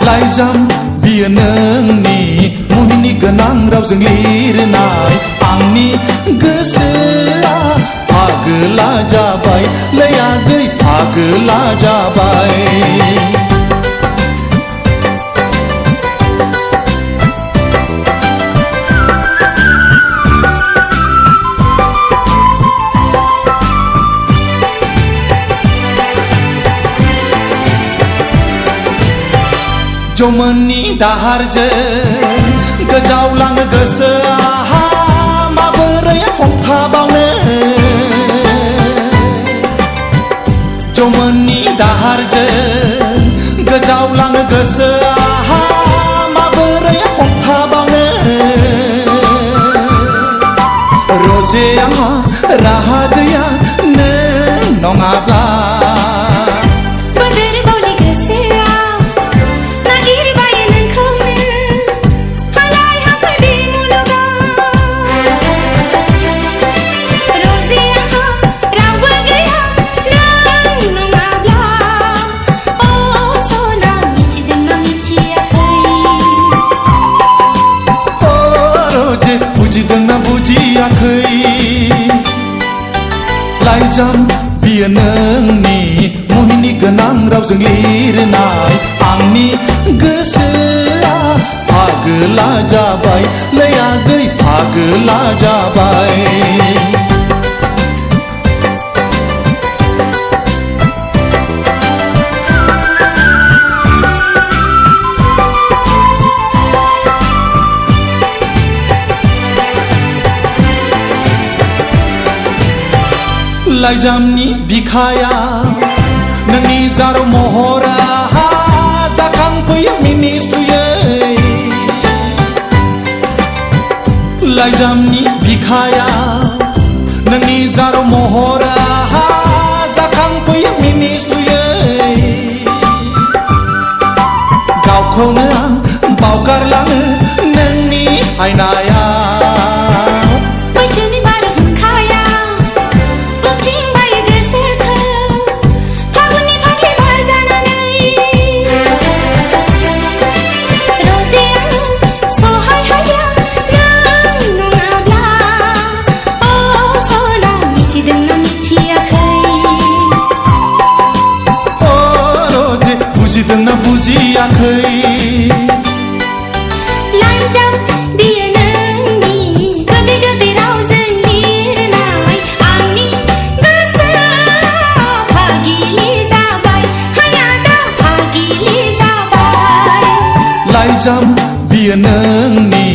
लाइजाम बियो नोंनि मुहिनि गोनां रावजों लिरनाय आंनि गोसोआ फागोला जाबाय लै आगै फागोला जाबाय जमोननि दाहारजों गोजावलाङो गोसोआ माबोरै हमथाबावनो जमोननि दाहारजों गोजावलाङो गोसोआ माबोरै हमथाबावनो रजे आंहा राहा गैया नों नङाब्ला लाइजाम बियो नोंनि मुहिनि गोनां रावजों लिरनाय आंनि गोसोआ फागोला जाबाय लै आगै फागोला जाबाय लाइजामनि बिखाया नोंनि जारौ महरा जाखांफैयो मिनिस्लुयै लाइजामनि बिखाया नोंनि जारौ महरा जाखांफैयो मिनिस्लुयै गावखौनो आं बावगारलाङो नोंनि आयनाया बुजिदोंना बुजियाखै लाइजाम बियो नोंनि गोदै गोदै रावजों लिरनाय आंनि गोसोआ फागिलि जाबाय हायादा फागिलि जाबाय लाइजाम बियो नोंनि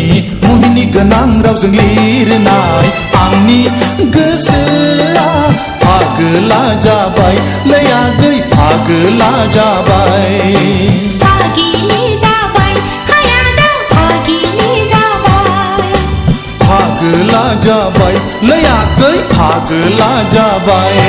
मुहिनि गोनां रावजों लिरनाय आंनि गोसोआ फागोला जाबाय लै आगै फागोला जाबाय फागिलि जाबाय हायादा फागिलि जाबाय फागोला जाबाय लै आगै फागोला जाबाय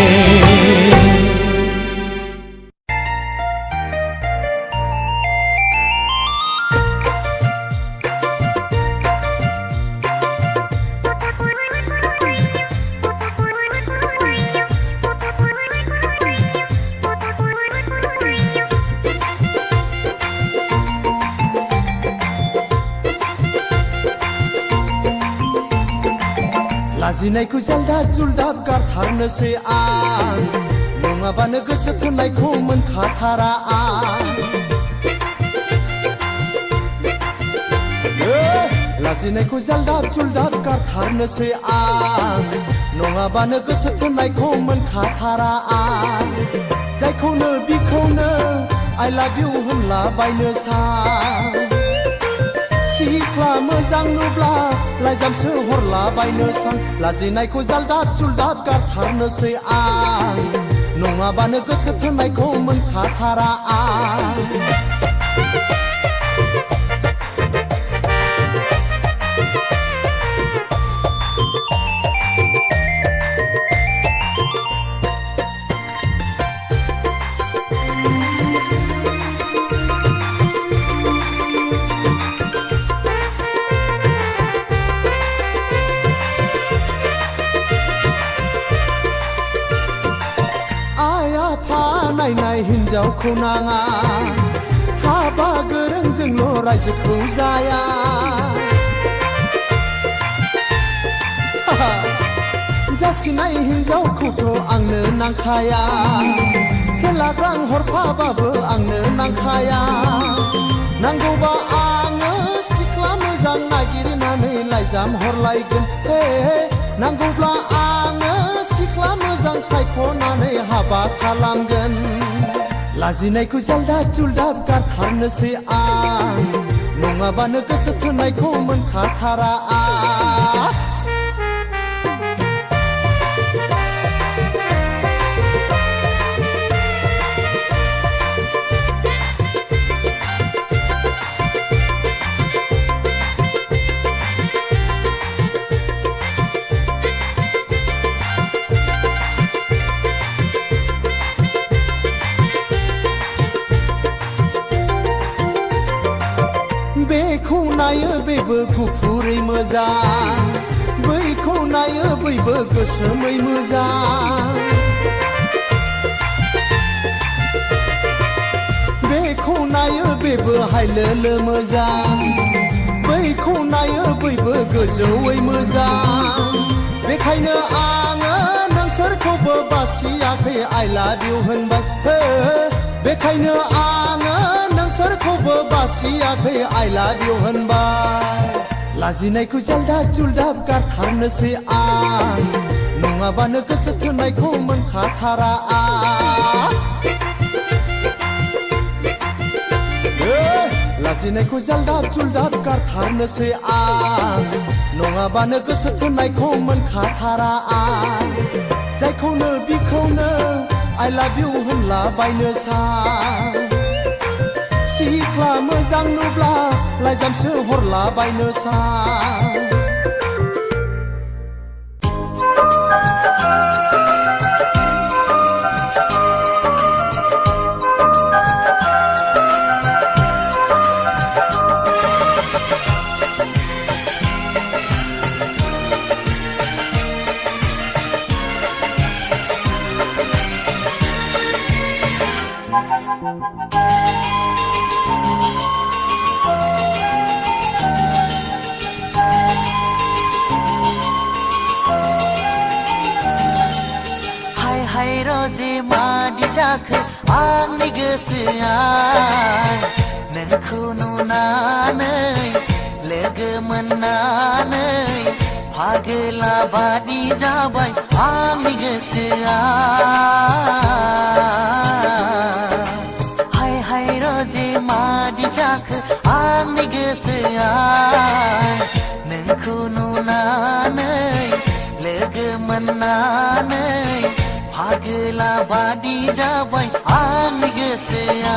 लाजिनायखौ जालदाब जुलदाब गारथारनोसै आं नङाबानो गोसो थोननायखौ मोनखाथारा आं लाजिनायखौ जालदाब जुलदाब गारथारनोसै आं नङाबानो गोसो थोननायखौ मोनखाथारा आं जायखौनो बिखौनो I love you होनलाबायनो सान सिख्ला मोजां नुब्ला लाइजामसो हरलाबायनो सान लाजिनायखौ जालदाब जुलदाब गारथारनोसै आं नङाबानो गोसो थोननायखौ मोनखाथारा आं नायनाय हिन्जावखौ नाङा हाबा गोरोंजोंल' रायजोखौ जाया जासिनाय हिन्जावखौथ' आंनो नांखाया सेलाग्रां हरफाबाबो आंनो नांखाया नांगौबा आङो सिख्ला मोजां नागिरनानै लाइजाम हरलायगोन हे नांगौब्ला आङो सिख्ला मोजां सायख'नानै हाबा खालामगोन लाजिनायखौ जालदाब जुलदाब गारथारनोसै आं नङाबानो गोसो थोनायखौ मोनखाथारा आं बेखौ नायो बेबो गुफुरै मोजां बैखौ नायो बैबो गोसोमै मोजां बेखौ नायो बेबो हायलोलो मोजां बैखौ नायो बैबो गोजौयै मोजां बेखायनो आङो नोंसोरखौबो बासियाखै I love you होनबाय बेखायनो आङो नोंसोरखौबो बासियाखै I love you होनबाय लाजिनायखौ जालदाब जुलदाब गारथारनोसै आं नङाबानो गोसो थोनायखौ मोनखाथारा लाजिनायखौ जालदाब जुलदाब गारथारनोसै आं नङाबानो गोसो थोनायखौ मोनखाथारा आं जायखौनो बिखौनो I love you होनलाबायनो सां सिख्ला मोजां नुब्ला लाइजामसो हरलाबायनो सां जे मादि जाखो आंनि गोसोआ नोंखौ नुनानै लोगो मोननानै फागोला बादि जाबाय आंनि गोसोआ हाय हाय जे मादि जाखो आंनि गोसोआ नोंखौ नुनानै लोगो मोननानै फागोला बादि जाबाय आंनि गोसोआ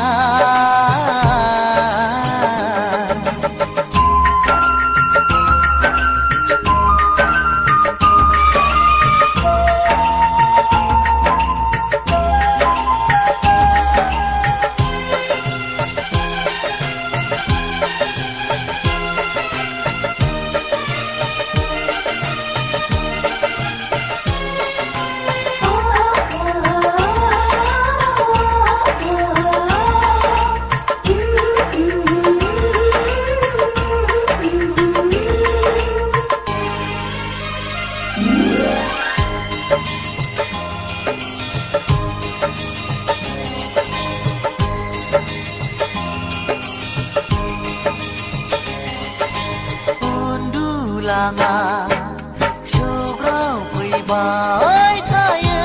सौग्राव फैबाय थायो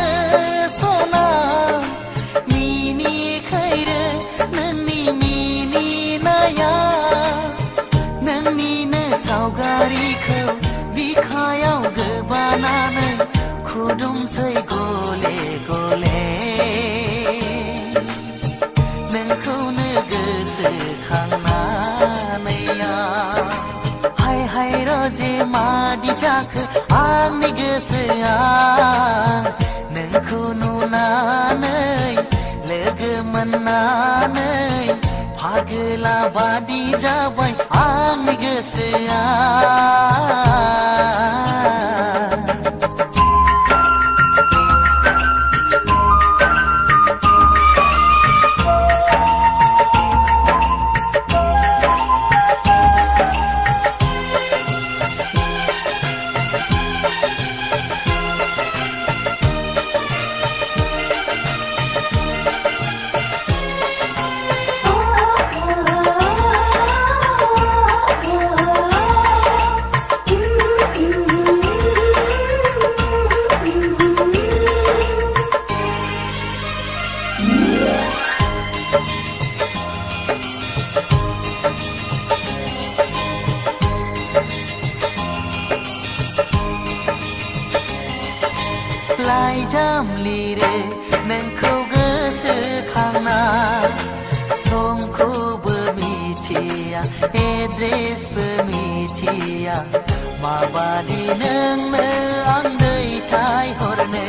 सना मिनिखैरो नोंनि मिनिनाया नोंनिनो सावगारिखौ बिखायाव गोबानानै खुदुमसै गले गले नोंखौनो गोसोखांनानै जे मादि जाखो आंनि गोसोआ नोंखौ नुनानै लोगो मोननानै फागोला बादि जाबाय आंनि गोसोआ लाइजाम लिरो नोंखौ गोसोखांना थंखौबो मिथिया एड्रेसबो मिथिया माबादि नोंनो आं दैथायहरनो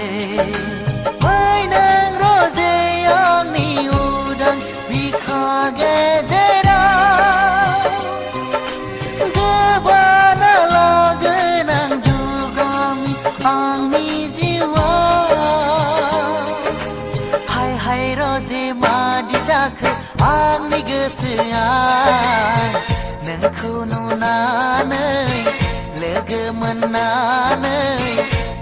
बै नों रजे आंनि उदां बिखा गेजेराव गोबाना लागोन आं जुगामि आंनि रजे मादि जाखो आंनि गोसोआ नोंखौ नुनानै लोगो मोननानै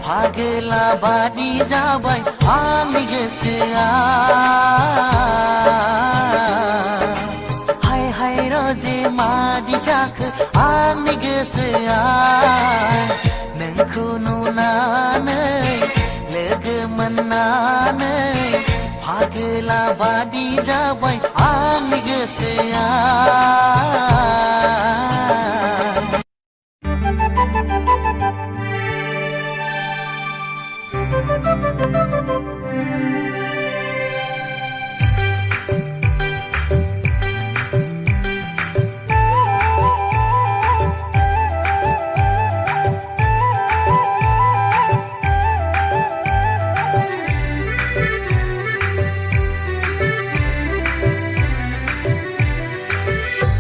फागोला बादि जाबाय आंनि गोसोआ हाय हाय रजे मादि जाखो आंनि गोसोआ नोंखौ नुनानै लोगो मोननानै फागोला बादि जाबाय आंनि गोसोआ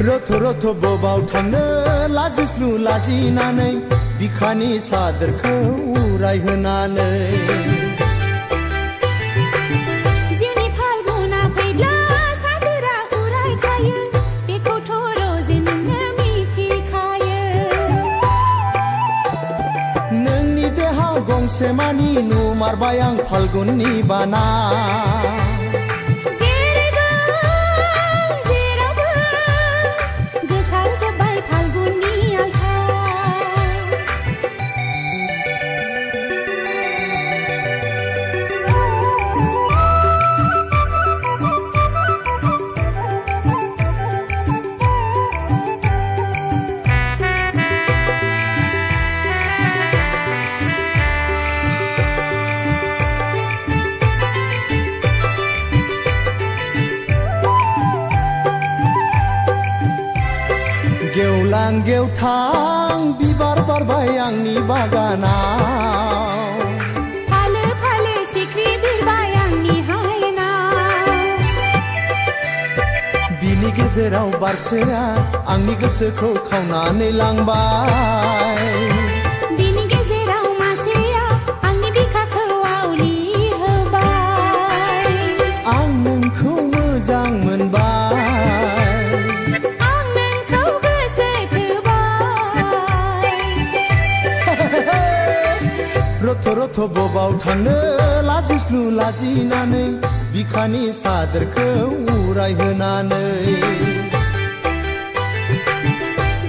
रथ' रथ' बबाव थांनो लाजिस्लु लाजिनानै बिखानि सादोरखौ उरायहोनानै जिउनि फाल्गुना फैब्ला सादोरा उरायखायो बेखौथ' रजे नोंनो मिथिखायो नोंनि देहाव गंसे मानि नुमारबाय आं फाल्गुननि बाना गेवलां गेवथां बिबार बारबाय आंनि बागानाव फालो फालो सिख्रि बिरबाय आंनि हायेनाव बिनि गेजेराव बारसेया आंनि गोसोखौ खावनानै लांबाय बिनि गेजेराव मासेया आंनि बिखाखौ आवलि होबाय आं नोंखौ मोजां मोनबाय रथ' रथ' बबाव थांनो लाजिस्लु लाजिनानै बिखानि सादोरखौ उरायहोनानै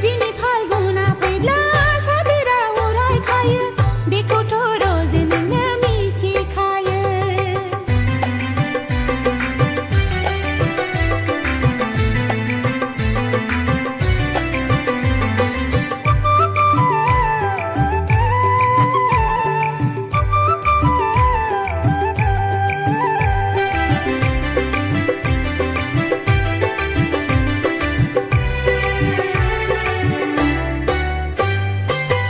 जिउनि फाल्गुना फैब्ला सादोरा उरायखायो बेखौथ' रजे नोंनो मिथिखायो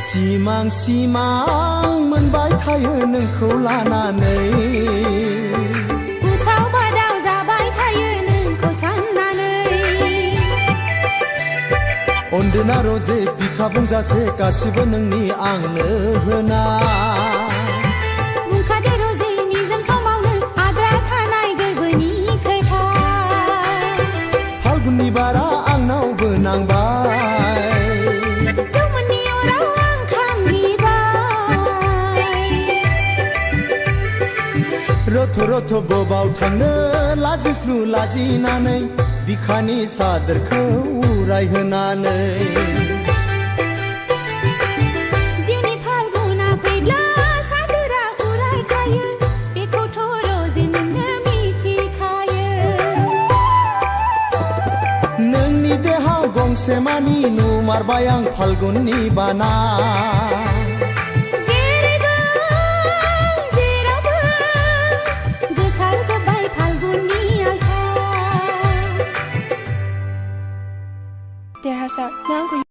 सिमां सिमां मोनबाय थायो नोंखौ लानानै उसाव बादाव जाबाय थायो नोंखौ साननानै अनदोना रजे बिखा बुंजासे गासिबो नोंनि आंनो होना बुंखादो रजे निजोम समावनो आद्रा थानाय गोरबोनि खोथा फाल्गुननि बारा आंनावबो नांबाय रथ' रथ' बबाव थांनो लाजिस्लु लाजिनानै बिखानि सादोरखौ उरायहोनानै जिउनि फाल्गुना फैब्ला सादोरा उरायखायो बेखौथ' रजे नोंनो मिथिखायो सानसे मानि नुमारबाय आं फाल्गुननि बाना जेरैबो जेरावबो गोसारजोब्बाय फाल्गुननि आलखा देरहासार नों आंखौ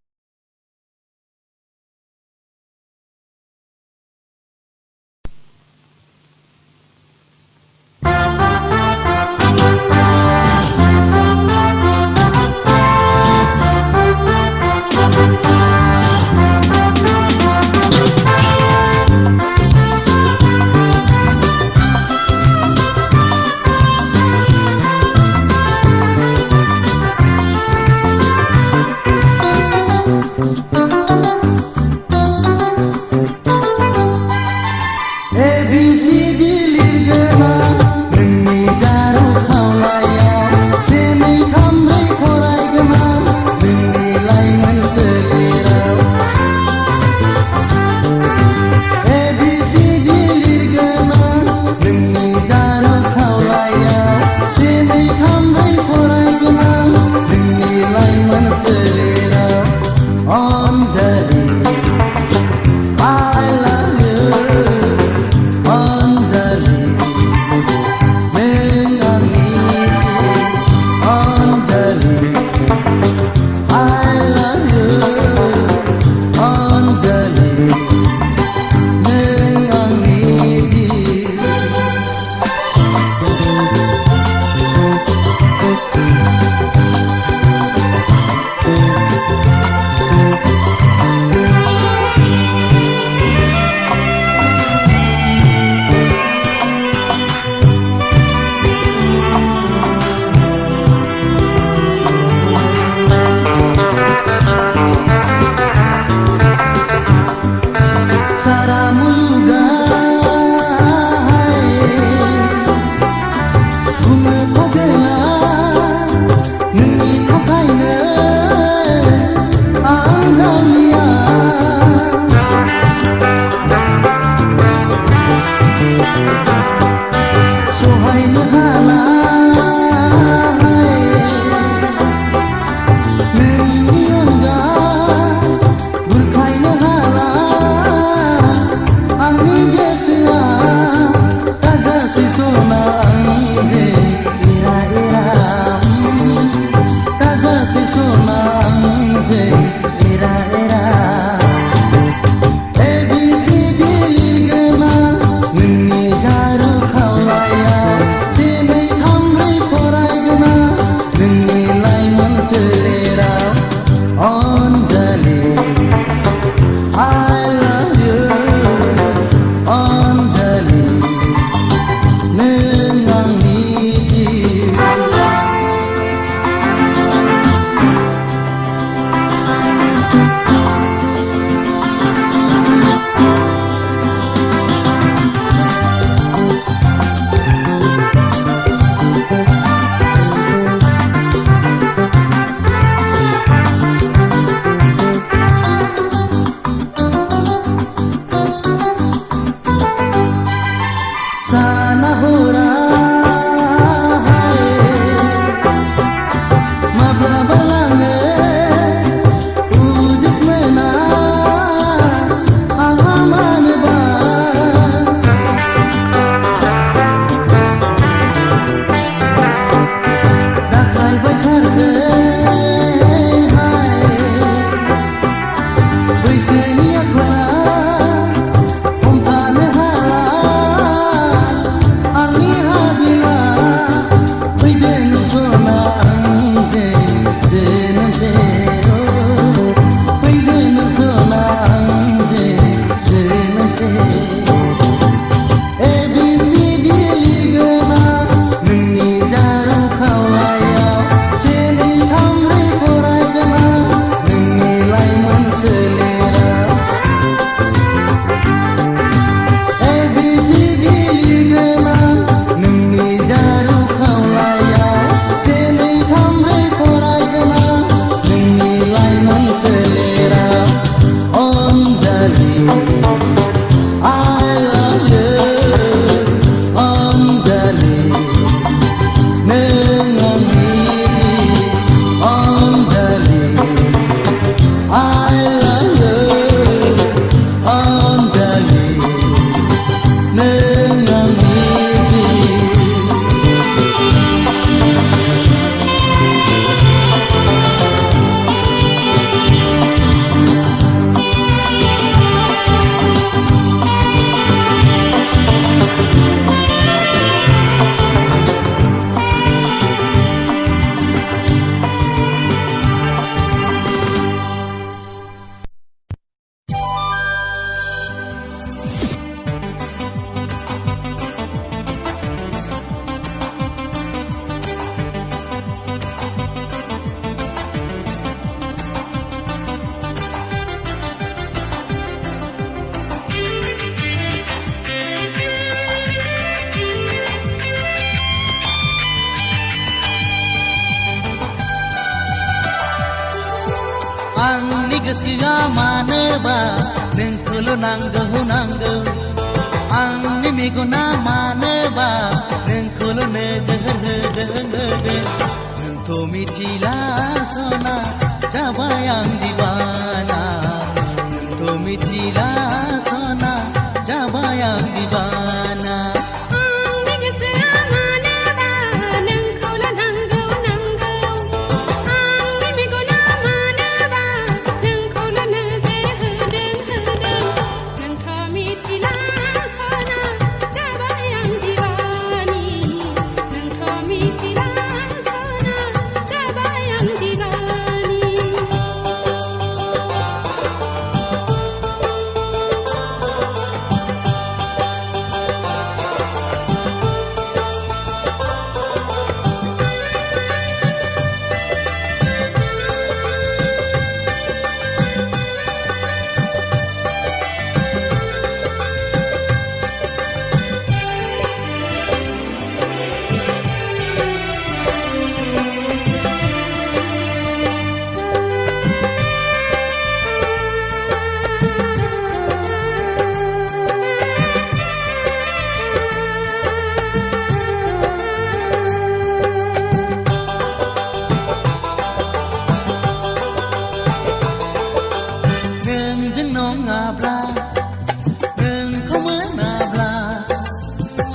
गोसोआ मानोबा नोंखौल' नांगौ नांगौ आंनि मेगना मानोबा नोंखौल' नोजोर होदों नोंथ' मिथिला सना जाबाय आं दिवाना नोंथ' मिथिला सना जाबाय आं दिवाना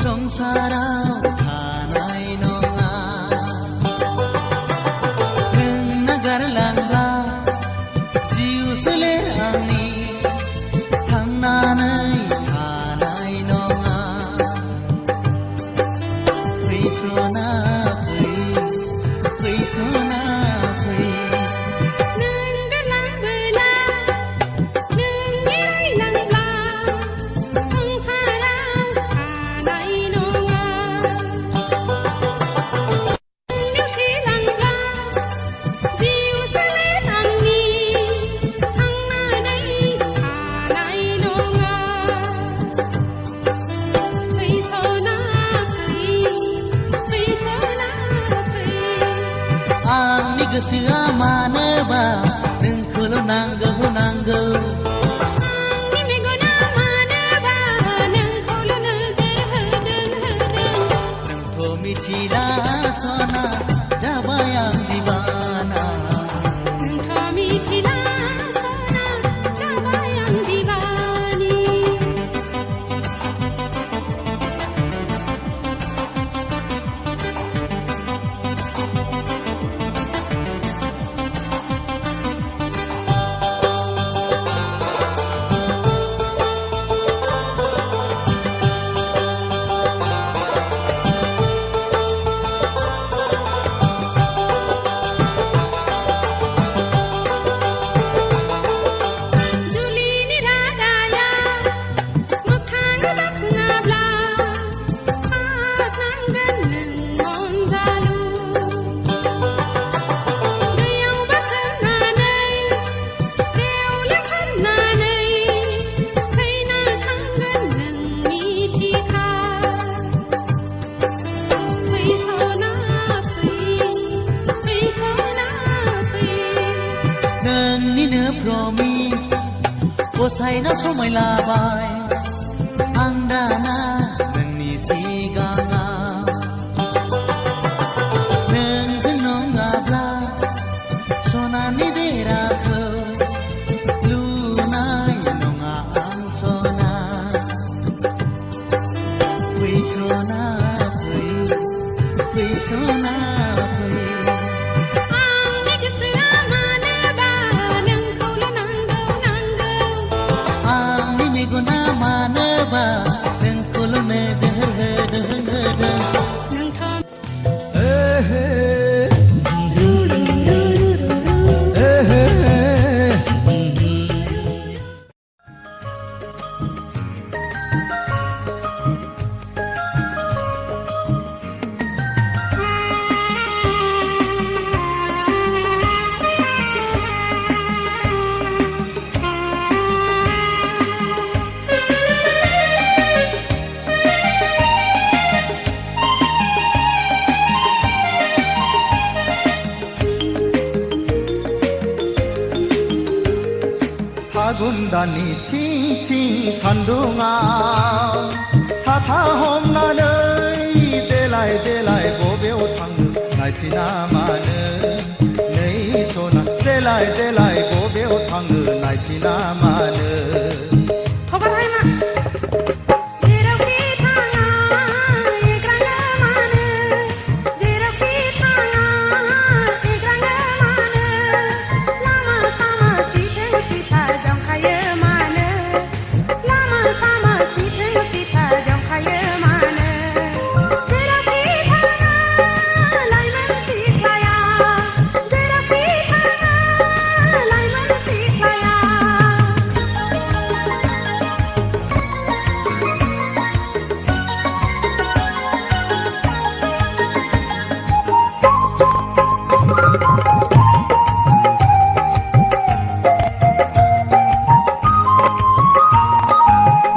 संसाराव थानाय नङा नों नागारलांब्ला जिउ सोलेर आंनि थांनानै थानाय नङा फै सना फै सना फै आंनि गोसोआ मानोबा नोंखौल' नांगौ नांगौ आंनि मेगना मानोबा नोंखौल' नोजोर होदों नोंथ' मिथिला सना जाबाय आं दिवाना नोंथ' मिथिला सना जाबाय आं दिवानी नोंनिनो प्रमिस गसाइना समाय लाबाय आं दाना नोंनि सिगाङाव नोंजों नङाब्ला सनानि देराखौ लुनाय नङा आं सना फै सना फै सना फै मेगना मानोबा नोंखौ फागुन दाननि थिं थिं सान्दुङाव साथा हमनानै देलाय देलाय बबेयाव थाङो नायफिना मानो नै सना देलाय देलाय बबेयाव थाङो नायफिना मानो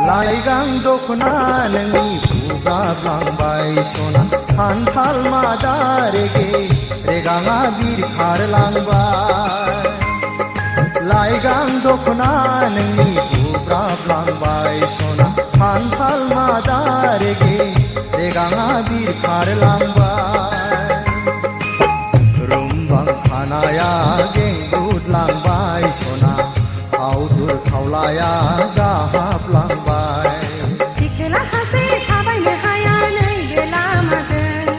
लाइगां दखना नोंनि बुगाब्लांबाय सना खान्थाल मादा रेगे रेगाङा बिरखारलांबाय लाइगां दखना नोंनि बुगाब्लांबाय सना खान्थाल मादा रेगे रेगाङा बिरखारलांबाय रुमबां खानाया गेंगुदलांबाय सना आवदुर खावलाया जाहाबलांबाय सिखोला सासे थाबायनो हाया नैबे लामाजों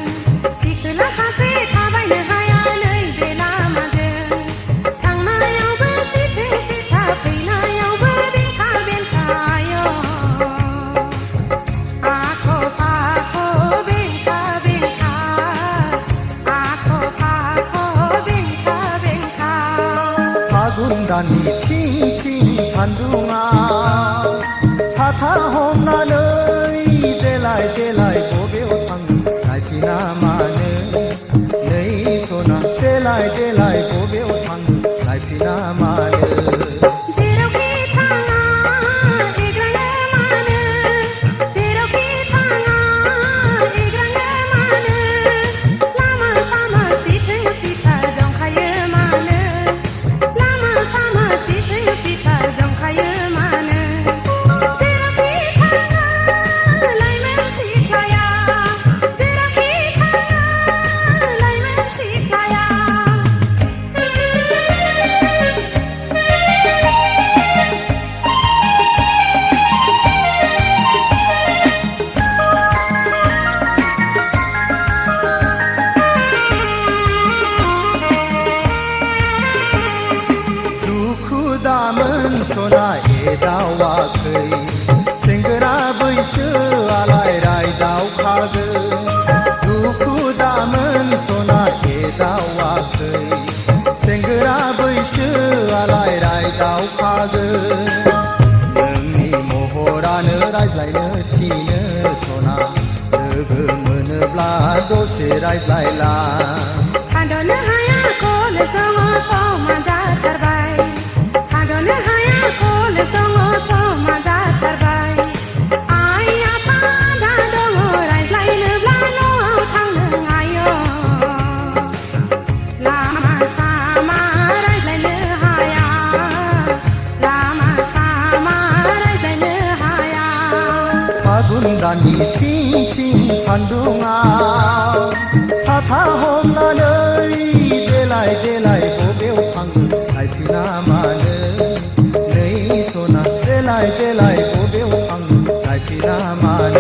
सिखोला सासे थाबायनो हाया नैबे लामाजों थांनायावबो सिथों सिथा फैनायावबो बेंखा बेंखायो आख' फाख' बेंखा बेंखा आख' फाख' बेंखा बेंखा फागुन दाननि थिं थिं सान्दुङाव साथा हमनानै देलाय देलाय बबेयाव थाङो नायफिना मानो नै सना देलाय देलाय बबेयाव थाङो नायफिना मानो जेरावखि थाङा एग्राङो मानो जेरावखि थाङा एग्राङो मानो लामा सामा सिथों सिथा जंखायो मानो लामा सामा सिथों सिथा जंखायो मानो जेरावखि थाङा लाइमोन सिख्लाया जेरावखि थाङा लाइमोन सिख्लाया दुखु दामोन सना एदावाखै सेंग्रा बैसोआलाय रायदावखागोन दुखु दामोन सना एदावाखै सेंग्रा बैसोआलाय रायदावखागोन नोंनि महरानो रायज्लायनो थिनो सना लोगो मोनोब्ला दसे रायज्लायला थाद'नो हाया कलेज दङ समा जाथारबाय थाद'नो हाया कलेज दङ समा जाथारबाय आइ आफा आदा दङ रायज्लायनोब्ला न'आव थांनो हायो लामा सामा रायज्लायनो हाया लामा सामा रायज्लायनो हाया फागुन दाननि थिं थिं सान्दुङाव साथा हमनानै देलाय देलाय बबेयाव थाङो नायफिना मानो नै सना देलाय देलाय बबेयाव थाङो नायफिना मानो